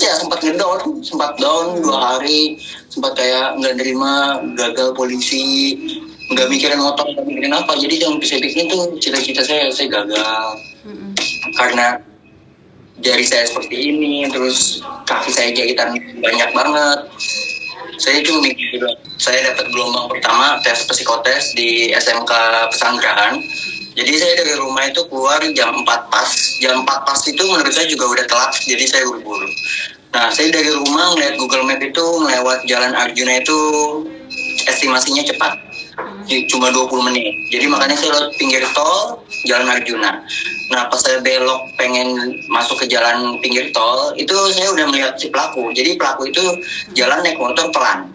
Terus ya sempat ngedown, sempat down 2 hari, sempat kayak nggak nerima, gagal polisi, nggak mikirin motor, nggak mikirin apa. Jadi yang saya bikin tuh cita-cita saya gagal karena jari saya seperti ini, terus kaki saya jahitan banyak banget. Saya cuma mikir, saya dapat gelombang pertama tes psikotes di SMK Pesanggerahan. Jadi saya dari rumah itu keluar jam 4 pas. Jam 4 pas itu menurut saya juga udah telat, jadi saya buru-buru. Nah, saya dari rumah ngeliat Google Map itu melewat Jalan Arjuna itu estimasinya cepat. Cuma 20 menit. Jadi makanya saya lewat pinggir tol Jalan Arjuna. Nah, pas saya belok pengen masuk ke jalan pinggir tol, itu saya udah melihat si pelaku. Jadi pelaku itu jalan naik motor pelan.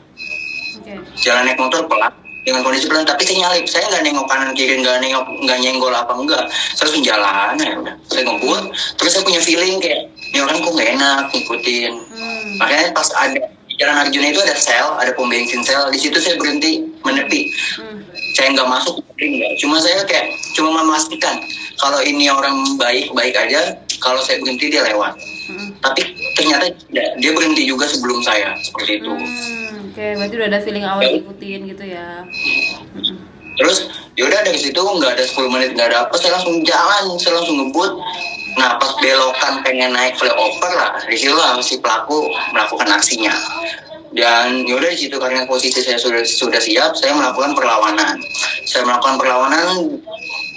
Jalan naik motor pelan dengan kondisi pelan, tapi saya nyalip. Saya nggak nengok kanan kiri, nggak nyenggol apa enggak. Saya langsung jalan, ya udah. Saya ngebut, terus saya punya feeling kayak ini orang kok nggak enak ngikutin. Makanya pas ada Jalan Arjuna itu ada sel, ada pom bensin sel. Di situ saya berhenti menepi. Saya nggak masuk, enggak. Cuma saya kayak cuma memastikan kalau ini orang baik aja. Kalau saya berhenti dia lewat. Tapi ternyata dia berhenti juga sebelum saya, seperti itu. Oke, berarti udah ada feeling awal ikutin gitu ya. Terus yaudah dari situ nggak ada 10 menit nggak ada apa, saya langsung jalan, saya langsung ngebut. Nah pas belokan pengen naik flyover lah, di situ lah si pelaku melakukan aksinya. Dan yaudah di situ karena posisi saya sudah siap, saya melakukan perlawanan.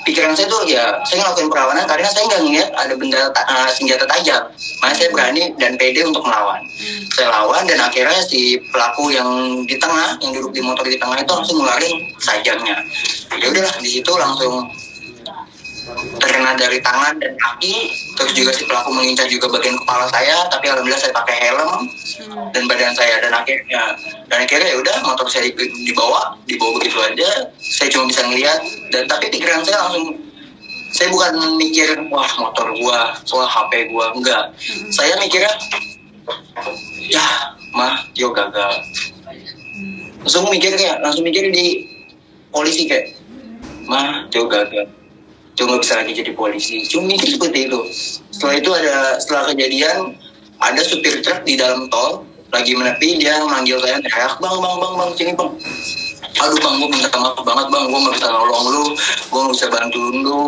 Pikiran saya tuh ya saya ngelakuin perlawanan karena saya nggak ngeliat ada benda senjata tajam. Makanya saya berani dan pede untuk melawan. Saya lawan dan akhirnya si pelaku yang di tengah, yang duduk di motor di tengah itu langsung ngeluarin sajamnya. Ya udahlah di situ langsung terkena dari tangan dan kaki. Terus juga si pelaku mengincar juga bagian kepala saya, tapi alhamdulillah saya pakai helm dan badan saya. Dan akhirnya ya udah motor saya dibawa begitu aja. Saya cuma bisa ngeliat, dan tapi pikiran saya langsung, saya bukan mikir wah motor gua, soal HP gua, enggak. Saya mikirnya ya mah Tio gagal. Langsung mikir di polisi kayak mah Tio gagal, Tio nggak bisa lagi jadi polisi. Cuma mikir seperti itu. Setelah kejadian ada supir truk di dalam tol lagi menepi, dia manggil saya teriak, bang sini bang. Aduh bang, gue minta maaf banget bang, gue nggak bisa nolong lu, gue nggak bisa bantu lu.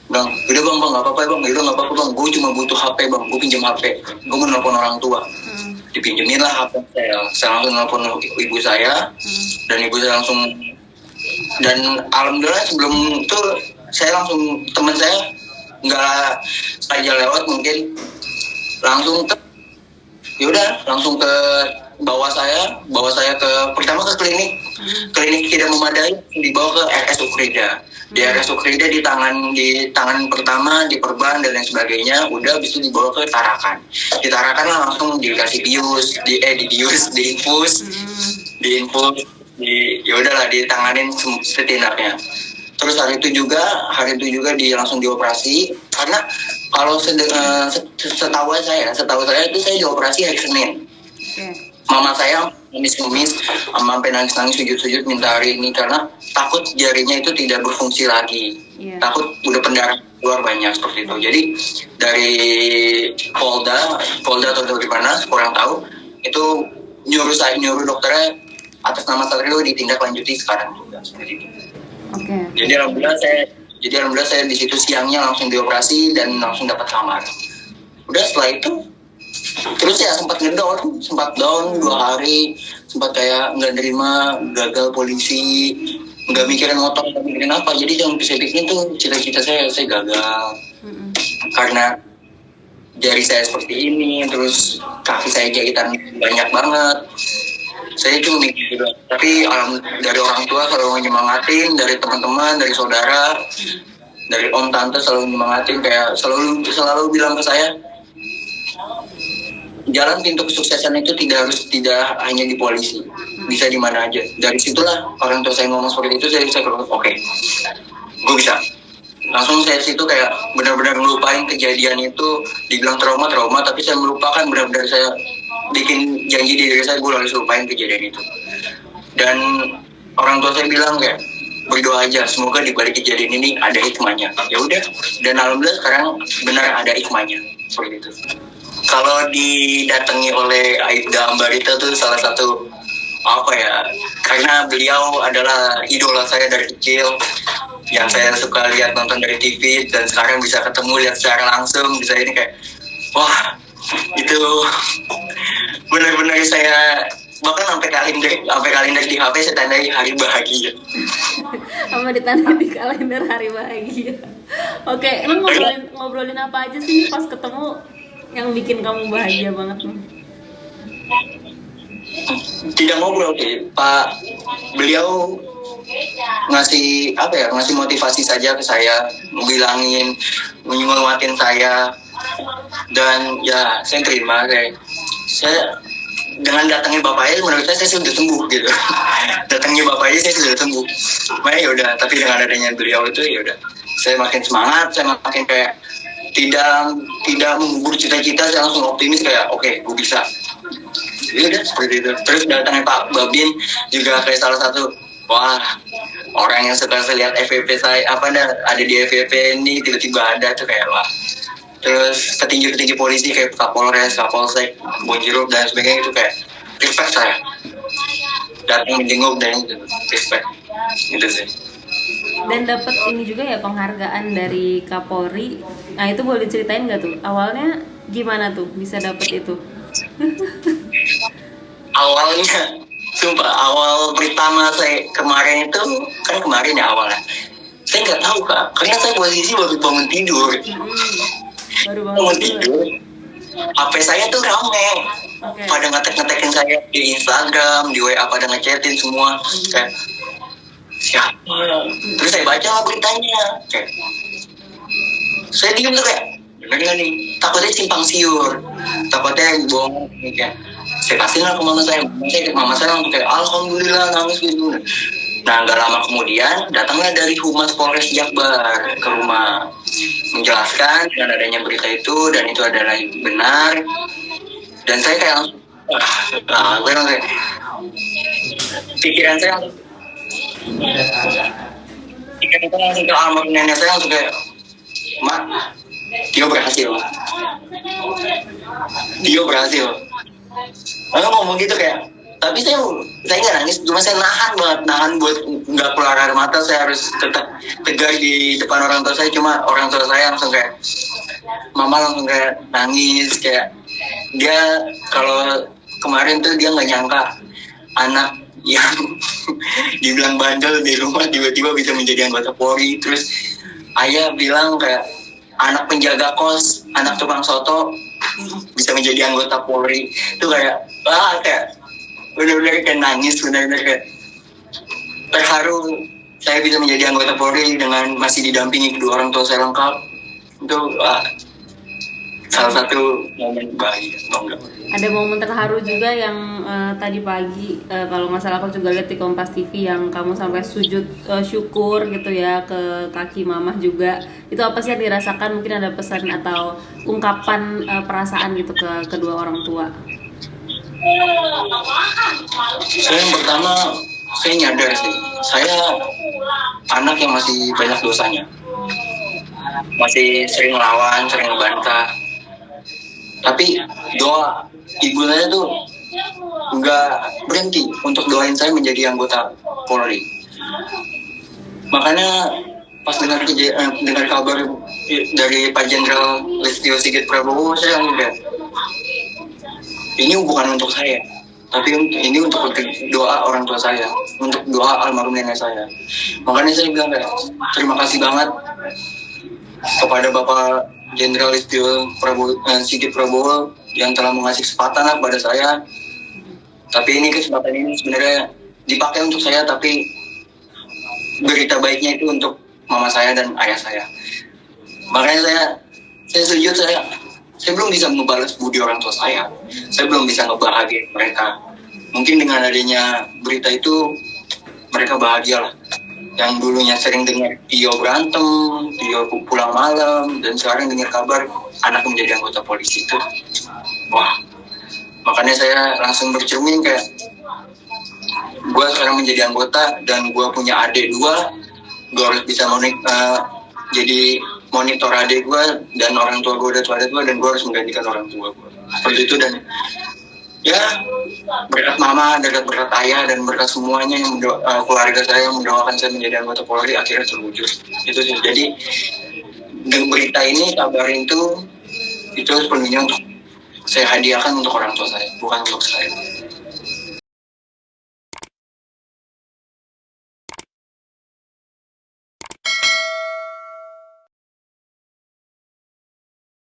Bang, udah bang nggak apa-apa bang, udah nggak apa-apa bang, gue cuma butuh HP bang, gue pinjam HP, gue mau nelfon orang tua. Dipinjemin lah HP saya langsung nelfon ibu saya, dan ibu saya langsung, dan alhamdulillah sebelum itu saya langsung, teman saya nggak sengaja lewat mungkin, langsung langsung ke bawa saya ke pertama ke klinik tidak memadai, dibawa ke RS Ukrida. Di RS Ukrida di tangan pertama diperban dan lain sebagainya, udah habis itu dibawa ke Tarakan. Di Tarakan lah langsung dikasih diinfus, ya udahlah ditanganin setindaknya. Terus hari itu juga langsung dioperasi, karena kalau setahu saya itu saya dioperasi hari Senin. Mama saya nangis-nangis, sampai nangis-nangis sujud-sujud minta hari ini karena takut jarinya itu tidak berfungsi lagi. Takut udah pendarahan keluar banyak seperti itu. Jadi dari Polda atau dari mana kurang tahu, itu nyuruh dokternya atas nama Satrio ditindaklanjuti sekarang juga seperti itu. Jadi alhamdulillah saya di situ siangnya langsung dioperasi dan langsung dapat kamar. Udah setelah itu terus ya sempat down 2 hari, sempat kayak nggak nerima, gagal polisi, nggak mikirin motor, nggak mikirin apa. Jadi yang bisa bikin tuh cita-cita saya gagal karena jari saya seperti ini, terus kaki saya jahitan banyak banget. Saya cuma mikir juga, tapi dari orang tua selalu menyemangatin, dari teman-teman, dari saudara, dari om tante selalu menyemangatin, kayak selalu bilang ke saya, jalan pintu kesuksesan itu tidak hanya di polisi, bisa di mana aja. Dari situlah orang tua saya ngomong seperti itu, saya oke, gue bisa. Langsung saya situ kayak benar-benar melupain kejadian itu. Dibilang trauma, tapi saya melupakan, benar-benar saya bikin janji di diri saya, gue harus lupain kejadian itu. Dan orang tua saya bilang kayak berdoa aja, semoga di balik kejadian ini ada hikmahnya. Ya udah, dan alhamdulillah sekarang benar ada hikmahnya seperti itu. kalau didatangi oleh Aibda Ambarita tuh salah satu apa ya, karena beliau adalah idola saya dari kecil, yang saya suka lihat nonton dari TV, dan sekarang bisa ketemu lihat secara langsung, bisa ini kayak wah, itu benar-benar saya bahkan sampai kalender di HP saya tandai hari bahagia. Sama ditandai di kalender hari bahagia. Oke, lu ngobrolin apa aja sih pas ketemu yang bikin kamu bahagia banget nih? Tidak ngobrol sih, Pak. Beliau ngasih motivasi saja ke saya, bilangin, menyemangatin saya, dan ya saya terima. Kayak saya dengan datangnya bapaknya, menurut saya sudah sembuh gitu. Datangnya bapaknya saya sudah sembuh. Makanya ya udah, tapi dengan adanya beliau itu ya udah, saya makin semangat, saya makin kayak tidak mengubur cita-cita, saya langsung optimis kayak oke, gue bisa. Ya udah seperti itu. Terus datangnya Pak Babin juga kayak salah satu, wah, orang yang suka lihat FVP saya ada di FVP ini tiba-tiba ada tuh kayak wah. Terus petinggi-petinggi polisi kayak Kapolres, Kapolsek, Bonjiro dan sebagainya itu kayak respect saya. Datang menjenguk dan itu respect. Gitu sih. Dan dapat ini juga ya, penghargaan dari Kapolri. Nah, itu boleh diceritain nggak tuh? Awalnya gimana tuh bisa dapat itu? Awalnya, sumpah, awal pertama saya kemarin itu, kan kemarin ya awalnya, saya nggak tahu Kak, karena saya posisi baru bangun tidur. Baru bangun tidur. HP saya tuh rame, pada ngetek-ngetekin saya di Instagram, di WA pada ngechatin semua, kayak siapa? Terus saya baca lah beritanya, kayak saya diem tuh kayak bener nggak nih? Takutnya simpang siur, takutnya bohong, kayak saya kasih lah ke mama saya langsung kayak alhamdulillah nangis gitu. Nah nggak lama kemudian datangnya dari Humas Polres Jakbar ke rumah menjelaskan dengan adanya berita itu dan itu adalah benar, dan saya kayak kayak pikiran saya langsung ke almarhum nenek saya langsung kayak Mak, dia berhasil. Lalu ngomong gitu kayak, tapi saya nggak nangis, cuma saya nahan buat nggak keluar air mata. Saya harus tetap tegar di depan orang tua saya. Cuma orang tua saya langsung kayak, mama langsung kayak nangis, kayak dia kalau kemarin tuh dia nggak nyangka anak yang dibilang bandel di rumah tiba-tiba bisa menjadi anggota Polri. Terus ayah bilang kayak anak penjaga kos, anak tukang soto bisa menjadi anggota Polri. Itu kayak kayak benar-benar kayak nangis, benar-benar kayak terharu saya bisa menjadi anggota Polri dengan masih didampingi kedua orang tua saya lengkap. Itu salah satu momen bahagia, bangga. Ada momen terharu juga yang tadi pagi, kalau nggak salah aku juga lihat di Kompas TV, yang kamu sampai sujud syukur gitu ya ke kaki mamah juga. Itu apa sih yang dirasakan? Mungkin ada pesan atau ungkapan perasaan gitu ke kedua orang tua? Saya yang pertama, saya nyadar sih, saya anak yang masih banyak dosanya, masih sering lawan, sering bantah. Tapi doa ibu saya tuh nggak berhenti untuk doain saya menjadi anggota Polri. Makanya pas dengar kabar dari Pak Jenderal Listio Sigit Prabowo, saya udah, ini bukan untuk saya, tapi ini untuk doa orang tua saya, untuk doa almarhum nenek saya. Makanya saya bilang kayak terima kasih banget kepada Bapak Jenderal Listio Sigit Prabowo yang telah mengasih kesempatan kepada saya. Tapi ini kesempatan ini sebenarnya dipakai untuk saya, tapi berita baiknya itu untuk mama saya dan ayah saya. Makanya saya sujud, saya belum bisa membalas budi orang tua saya belum bisa ngebahagiain mereka. Mungkin dengan adanya berita itu mereka bahagia lah. Yang dulunya sering dengar Tio berantem, Tio pulang malam, dan sekarang dengar kabar anak menjadi anggota polisi itu, wah. Makanya saya langsung bercermin kayak, gue sekarang menjadi anggota dan gue punya adik gue harus bisa jadi monitor adik gue, dan orang tua gue udah tua, dan gue harus menggantikan orang tua gue. seperti itu. Dan ya berkat mama, berkat ayah, dan berkat semuanya yang keluarga saya yang mendoakan saya menjadi anggota Polri akhirnya terwujud. Itu sih. Jadi dengan berita ini, kabarin itu sepenuhnya untuk saya hadiahkan untuk orang tua saya, bukan untuk saya.